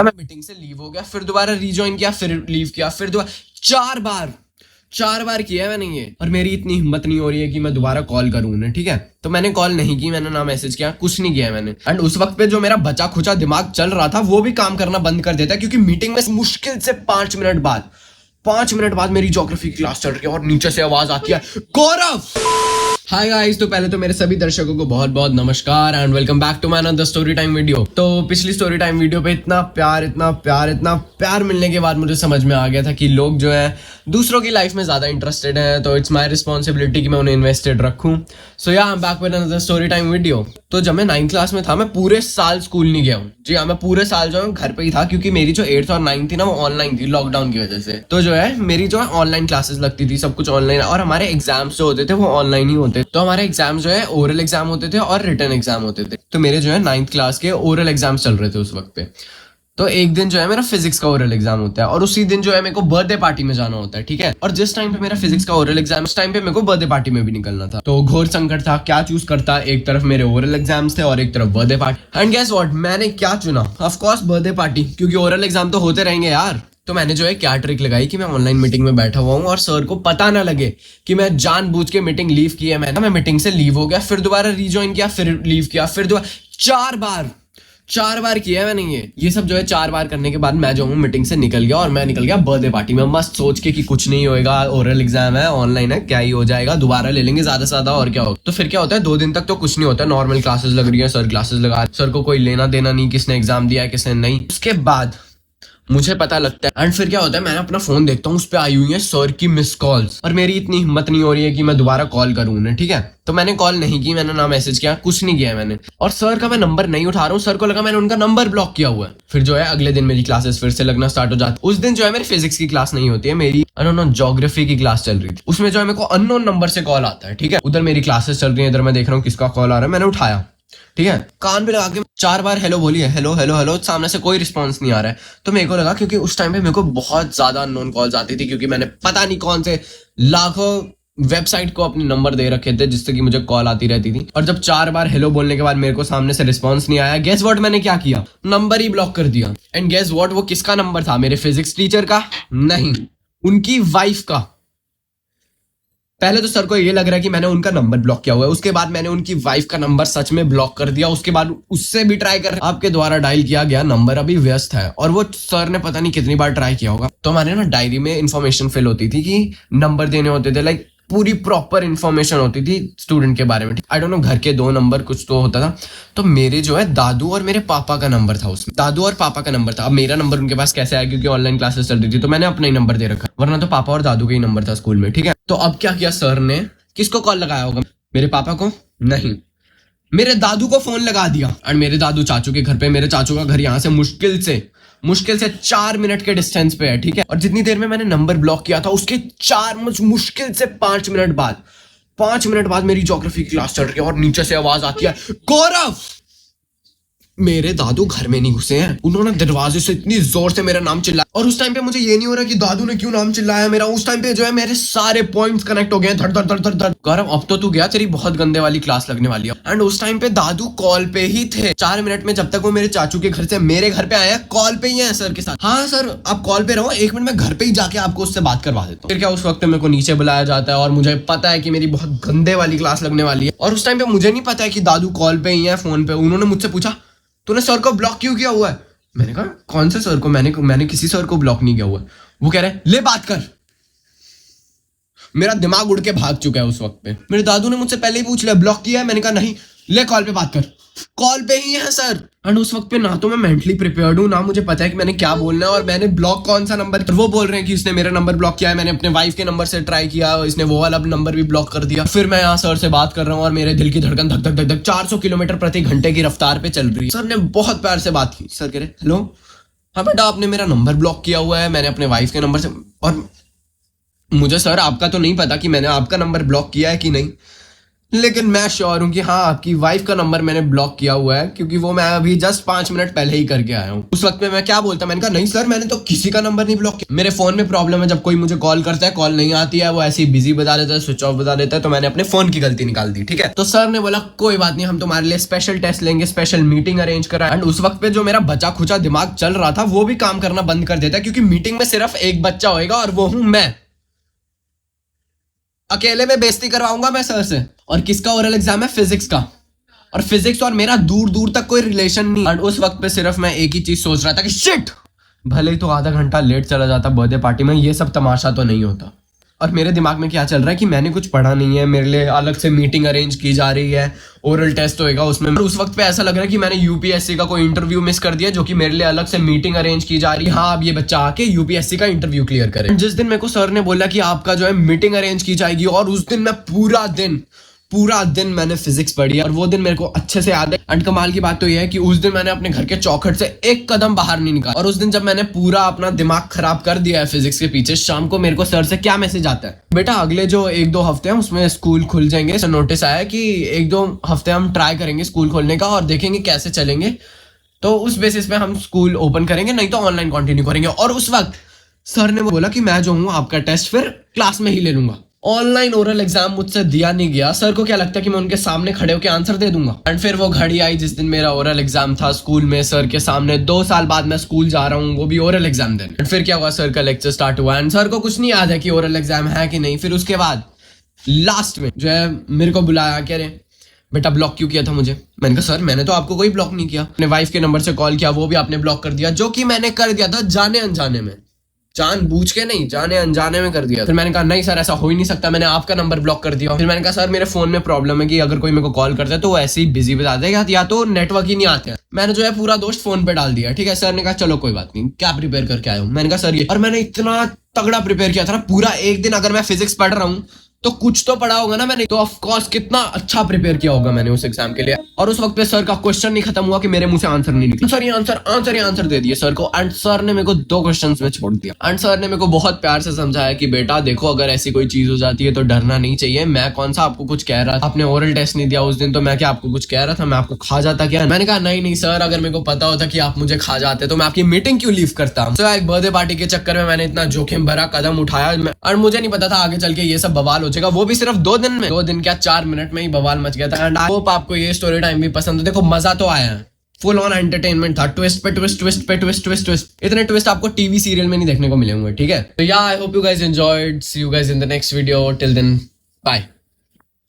मैं मीटिंग से लीव हो गया, फिर दोबारा रीजॉइन किया, फिर लीव किया, फिर दोबारा चार बार किया है मैंने ये। और मेरी इतनी हिम्मत नहीं हो रही है कि मैं दोबारा कॉल करूं उन्हें, ठीक है। तो मैंने कॉल नहीं की, मैंने ना मैसेज किया, कुछ नहीं किया मैंने। एंड उस वक्त पे जो मेरा बचा खुचा दिमाग चल रहा था वो भी काम करना बंद कर देता है, क्योंकि मीटिंग में मुश्किल से 5 मिनट बाद मेरी ज्योग्राफी की क्लास चल रही है और नीचे से आवाज आती है, गौरव। हाय गाइस, तो पहले तो मेरे सभी दर्शकों को बहुत बहुत नमस्कार and welcome back to my another story time video. तो पिछली स्टोरी टाइम वीडियो पे इतना प्यार मिलने के बाद मुझे समझ में आ गया था कि लोग जो है दूसरों की लाइफ में ज्यादा इंटरेस्टेड हैं, तो इट्स माय रिस्पॉन्सिबिलिटी कि मैं उन्हें इन्वेस्टेड रखूं। सो या I am back with another story time video. तो जब मैं 9th क्लास में था, मैं पूरे साल स्कूल नहीं गया हूँ। जी हाँ, मैं पूरे साल जो है घर पे ही था, क्योंकि मेरी जो 8th और 9th थी ना, वो ऑनलाइन थी लॉकडाउन की वजह से। तो जो है मेरी जो है ऑनलाइन क्लासेस लगती थी, सब कुछ ऑनलाइन, और हमारे एग्जाम्स जो होते थे वो ऑनलाइन ही होते। तो हमारे एग्जाम जो है ओरल एग्जाम होते थे और रिटन एग्जाम होते थे। तो मेरे जो है 9th क्लास के ओरल एग्जाम चल रहे थे उस वक्त पे। तो एक दिन जो है मेरा फिजिक्स का ओरल एग्जाम होता है, और उसी दिन जो है मेरे को बर्थडे पार्टी में जाना होता है, ठीक है। और जिस टाइम पे मेरा फिजिक्स का ओरल एग्जाम, उस टाइम पे मेरे को बर्थडे पार्टी में भी निकलना था। तो घोर संकट था, क्या चूज करता। एक तरफ मेरे ओरल एग्जाम्स थे और एक तरफ birthday party. And guess what, मैंने क्या चुना? ऑफ कोर्स बर्थडे पार्टी, क्योंकि ओरल एग्जाम तो होते रहेंगे यार। तो मैंने जो है क्या ट्रिक लगाई कि मैं ऑनलाइन मीटिंग में बैठा हुआ हूँ और सर को पता ना लगे कि मैं जानबूझ के मीटिंग लीव की है। मैं मीटिंग से लीव हो गया, फिर दोबारा रीजॉइन किया, फिर लीव किया, फिर दोबारा चार बार किया है मैंने ये सब जो है 4 बार करने के बाद मैं जो हूँ मीटिंग से निकल गया, और मैं निकल गया बर्थडे पार्टी में, मस्त सोच के कि कुछ नहीं होएगा, ओरल एग्जाम है, ऑनलाइन है, क्या ही हो जाएगा, दोबारा ले लेंगे ज्यादा से ज्यादा, और क्या होगा। तो फिर क्या होता है, 2 दिन तक तो कुछ नहीं होता, नॉर्मल क्लासेस लग रही है, सर क्लासेस लगा, सर को कोई लेना देना नहीं किसने एग्जाम दिया है किसने नहीं। उसके बाद मुझे पता लगता है, एंड फिर क्या होता है, मैंने अपना फोन देखता हूँ, उस पर आई हुई है सर की मिस कॉल्स, और मेरी इतनी हिम्मत नहीं हो रही है कि मैं दोबारा कॉल करूँ उन्हें, ठीक है। तो मैंने कॉल नहीं की, मैंने ना मैसेज किया, कुछ नहीं किया मैंने। और सर का मैं नंबर नहीं उठा रहा हूँ, सर को लगा मैंने उनका नंबर ब्लॉक किया हुआ है। फिर जो है अगले दिन मेरी क्लासेस फिर से लगना स्टार्ट हो जाती। उस दिन जो है मेरी फिजिक्स की क्लास नहीं होती है, मेरी ज्योग्राफी की क्लास चल रही थी। उसमें जो है मेरे को अननोन नंबर से कॉल आता है, ठीक है। उधर मेरी क्लासेस चल रही है, इधर मैं देख रहा हूँ किसका कॉल आ रहा है, मैंने उठाया, ठीक है। कान पे लगा के 4 बार हेलो बोलिए, हेलो हेलो हेलो, सामने से कोई रिस्पांस नहीं आ रहा है। तो मेरे को लगा, क्योंकि उस टाइम पे मेरे को बहुत ज्यादा अननोन कॉल्स आती थी, क्योंकि मैंने पता नहीं कौन से लाखों वेबसाइट को अपने नंबर दे रखे थे जिससे कि मुझे कॉल आती रहती थी। और जब 4 बार हेलो बोलने के बाद मेरे को सामने से रिस्पांस नहीं आया, गेस व्हाट मैंने क्या किया, नंबर ही ब्लॉक कर दिया। एंड गेस व्हाट, वो किसका नंबर था? मेरे फिजिक्स टीचर का नहीं, उनकी वाइफ का। पहले तो सर को ये लग रहा है कि मैंने उनका नंबर ब्लॉक किया हुआ है, उसके बाद मैंने उनकी वाइफ का नंबर सच में ब्लॉक कर दिया। उसके बाद उससे भी ट्राई कर, आपके द्वारा डायल किया गया नंबर अभी व्यस्त है। और वो सर ने पता नहीं कितनी बार ट्राई किया होगा। तो हमारे ना डायरी में इंफॉर्मेशन फिल होती थी कि नंबर देने होते थे, लाइक पूरी प्रॉपर इंफॉर्मेशन होती थी स्टूडेंट के बारे में। आई डोंट नो, घर के 2 नंबर कुछ तो होता था। तो मेरे जो है दादू और मेरे पापा का नंबर था, उसमें दादू और पापा का नंबर था। अब मेरा नंबर उनके पास कैसे आया, क्योंकि ऑनलाइन क्लासेस चल रही थी, तो मैंने अपना ही नंबर दे रखा, वरना तो पापा और दादू का ही नंबर था स्कूल में, ठीक है। तो अब क्या किया सर ने, किसको कॉल लगाया होगा? मेरे पापा को नहीं, मेरे दादू को फोन लगा दिया। और मेरे दादू चाचू के घर पे, मेरे चाचू का घर यहाँ से मुश्किल से 4 मिनट के डिस्टेंस पे है, ठीक है। और जितनी देर में मैंने नंबर ब्लॉक किया था, उसके मुश्किल से 5 मिनट बाद मेरी ज्योग्राफी की क्लास चल रही है और नीचे से आवाज आती है, गौरव। मेरे दादू घर में नहीं घुसे हैं, उन्होंने दरवाजे से इतनी जोर से मेरा नाम चिल्लाया। और उस टाइम पे मुझे ये नहीं हो रहा कि दादू ने क्यों नाम चिल्लाया मेरा। उस टाइम पे जो है मेरे सारे पॉइंट्स कनेक्ट हो गए, धड़ धड़ धड़ धड़ धड़। गौरव, अब तो तू गया, तेरी बहुत गंदे वाली क्लास लगने वाली है। एंड उस टाइम पे दादू कॉल पे ही थे। 4 मिनट में जब तक वो मेरे चाचू के घर से मेरे घर पे आया, कॉल पे ही है सर के साथ। हाँ सर, आप कॉल पे रहो, 1 मिनट में घर पे ही जाके आपको उससे बात करवा देता हूँ। फिर क्या, उस वक्त मेरे को नीचे बुलाया जाता है, और मुझे पता है कि मेरी बहुत गंदे वाली क्लास लगने वाली है। और उस टाइम पे मुझे नहीं पता है कि दादू कॉल पे ही है, फोन पे। उन्होंने मुझसे पूछा, तूने सर को ब्लॉक क्यों किया हुआ है? मैंने कहा, कौन से सर को? मैंने किसी सर को ब्लॉक नहीं किया हुआ है। वो कह रहे, ले बात कर। मेरा दिमाग उड़ के भाग चुका है उस वक्त पे। मेरे दादू ने मुझसे पहले ही पूछ लिया, ब्लॉक किया है? मैंने कहा नहीं, ले कॉल पे बात कर। कॉल पे ही है सर। एंड उस वक्त पे ना तो मैं मेंटली प्रिपेयर्ड हूँ, ना मुझे पता है कि मैंने क्या बोलना है, और मैंने ब्लॉक कौन सा नंबर। वो बोल रहे हैं कि इसने मेरा नंबर ब्लॉक किया है, मैंने अपने वाइफ के नंबर से ट्राई किया, इसने वो वाला नंबर भी ब्लॉक कर दिया। फिर मैं यहाँ सर से बात कर रहा हूँ और मेरे दिल की धड़कन धक धक धक धक 400 किलोमीटर प्रति घंटे की रफ्तार पे चल रही है। सर ने बहुत प्यार से बात की। सर कह रहे, हेलो, हाँ बेटा, आपने मेरा नंबर ब्लॉक किया हुआ है, मैंने अपने वाइफ के नंबर से। और मुझे सर आपका तो नहीं पता कि मैंने आपका नंबर ब्लॉक किया है कि नहीं। लेकिन मैं श्योर हूँ कि हाँ आपकी वाइफ का नंबर मैंने ब्लॉक किया हुआ है, क्योंकि वो मैं अभी जस्ट 5 मिनट पहले ही करके आया हूँ। उस वक्त में मैं क्या बोलता, मैंने कहा नहीं सर मैंने तो किसी का नंबर नहीं ब्लॉक किया, मेरे फोन में प्रॉब्लम है, जब कोई मुझे कॉल करता है कॉल नहीं आती है, वो ऐसे ही बिजी बता देता है, स्विच ऑफ बता देता है, तो मैंने अपने फोन की गलती निकाल दी। ठीक है, तो सर ने बोला कोई बात नहीं, हम तुम्हारे लिए स्पेशल टेस्ट लेंगे, स्पेशल मीटिंग अरेंज करा। एंड उस वक्त पे जो मेरा बचा खुचा दिमाग चल रहा था वो भी काम करना बंद कर देता, क्योंकि मीटिंग में सिर्फ एक बच्चा होएगा और वो हूं मैं। अकेले में बेइज्जती करवाऊंगा मैं सर से। और किसका ओरल एग्जाम है? फिजिक्स का। और फिजिक्स और मेरा दूर दूर तक कोई रिलेशन नहीं। और उस वक्त पे सिर्फ मैं एक ही चीज सोच रहा था कि शिट, भले ही तो आधा घंटा लेट चला जाता बर्थडे पार्टी में, ये सब तमाशा तो नहीं होता। और मेरे दिमाग में क्या चल रहा है कि मैंने कुछ पढ़ा नहीं है, मेरे लिए अलग से मीटिंग अरेंज की जा रही है, ओरल टेस्ट होएगा उसमें। उस वक्त पे ऐसा लग रहा है कि मैंने यूपीएससी का कोई इंटरव्यू मिस कर दिया, जो कि मेरे लिए अलग से मीटिंग अरेंज की जा रही है। हाँ अब ये बच्चा आके यूपीएससी का इंटरव्यू क्लियर करे। जिस दिन मेरे को सर ने बोला कि आपका जो है मीटिंग अरेंज की जाएगी, और उस दिन मैं पूरा दिन मैंने फिजिक्स पढ़ी है, और वो दिन मेरे को अच्छे से याद है। एंड कमाल की बात तो ये है कि उस दिन मैंने अपने घर के चौखट से एक कदम बाहर नहीं निकाला। और उस दिन जब मैंने पूरा अपना दिमाग खराब कर दिया है फिजिक्स के पीछे, शाम को मेरे को सर से क्या मैसेज आता है, बेटा अगले जो 1-2 हफ्ते हैं उसमें स्कूल खुल जाएंगे। सर नोटिस आया कि 1-2 हफ्ते हम ट्राई करेंगे स्कूल खोलने का और देखेंगे कैसे चलेंगे, तो उस बेसिस पे हम स्कूल ओपन करेंगे, नहीं तो ऑनलाइन कंटिन्यू करेंगे। और उस वक्त सर ने बोला कि मैं जो हूँ आपका टेस्ट फिर क्लास में ही ले लूंगा। ऑनलाइन ओरल एग्जाम मुझसे दिया नहीं गया। सर को क्या लगता है कि मैं उनके सामने खड़े होकर आंसर दे दूंगा। एंड फिर वो घड़ी आई जिस दिन मेरा ओरल एग्जाम था स्कूल में, सर के सामने। 2 साल बाद मैं स्कूल जा रहा हूँ, वो भी ओरल एग्जाम देने। एंड फिर क्या हुआ, सर का लेक्चर स्टार्ट हुआ एंड सर को कुछ नहीं याद है कि ओरल एग्जाम है कि नहीं। फिर उसके बाद लास्ट में जो है मेरे को बुलाया, कह रहे बेटा ब्लॉक क्यों किया था मुझे। मैंने कहा सर मैंने तो आपको कोई ब्लॉक नहीं किया। अपने वाइफ के नंबर से कॉल किया, वो भी आपने ब्लॉक कर दिया, जो कि मैंने कर दिया था जाने अनजाने में, जानबूझ के नहीं, जाने अनजाने में कर दिया। फिर मैंने कहा नहीं सर ऐसा हो ही नहीं सकता, मैंने आपका नंबर ब्लॉक कर दिया। फिर मैंने कहा सर मेरे फोन में प्रॉब्लम है कि अगर कोई मेरे को कॉल करता है तो वो ऐसे ही बिजी बता देगा, या तो नेटवर्क ही नहीं आते हैं। मैंने जो है पूरा दोस्त फोन पे डाल दिया। ठीक है, सर ने कहा चलो कोई बात नहीं, क्या प्रिपेयर करके आया हूँ। मैंने कहा सर ये, और मैंने इतना तगड़ा प्रिपेयर किया था ना, पूरा एक दिन अगर मैं फिजिक्स पढ़ रहा हूँ तो कुछ तो पढ़ा होगा ना मैंने, तो ऑफ कोर्स कितना अच्छा प्रिपेयर किया होगा मैंने उस एग्जाम के लिए। और उस वक्त पे सर का क्वेश्चन नहीं खत्म हुआ कि मेरे मुंह से आंसर नहीं निकला। सर ये आंसर दे दिए सर को। एंड सर ने मेरे को 2 क्वेश्चंस में छोड़ दिया। एंड सर ने मेरे को बहुत प्यार से समझाया कि बेटा देखो अगर ऐसी कोई चीज हो जाती है तो डरना नहीं चाहिए। मैं कौन सा आपको कुछ कह रहा था, आपने ओरल टेस्ट नहीं दिया उस दिन, तो मैं क्या आपको कुछ कह रहा था, मैं आपको खा जाता क्या। मैंने कहा नहीं सर, अगर मेरे को पता होता कि आप मुझे खा जाते तो मैं आपकी मीटिंग क्यों लीव करता। तो एक बर्थडे पार्टी के चक्कर में मैंने इतना जोखिम भरा कदम उठाया, और मुझे नहीं पता था आगे चल के ये सब बवाल हो जाएगा, वो भी सिर्फ 2 दिन में। 2 दिन क्या 4 मिनट में ही बवाल मच गया था। एंड आई होप आपको ये स्टोरी टाइम भी पसंद है। देखो मजा तो आया है, फुल ऑन एंटरटेनमेंट था, ट्विस्ट पे ट्विस्ट, ट्विस्ट पे ट्विस्ट, ट्विस्ट ट्विस्ट। इतने ट्विस्ट आपको टीवी सीरियल में नहीं देखने को मिलेंगे। ठीक है, तो yeah I hope you guys enjoyed, see you guys in the next video, till then bye.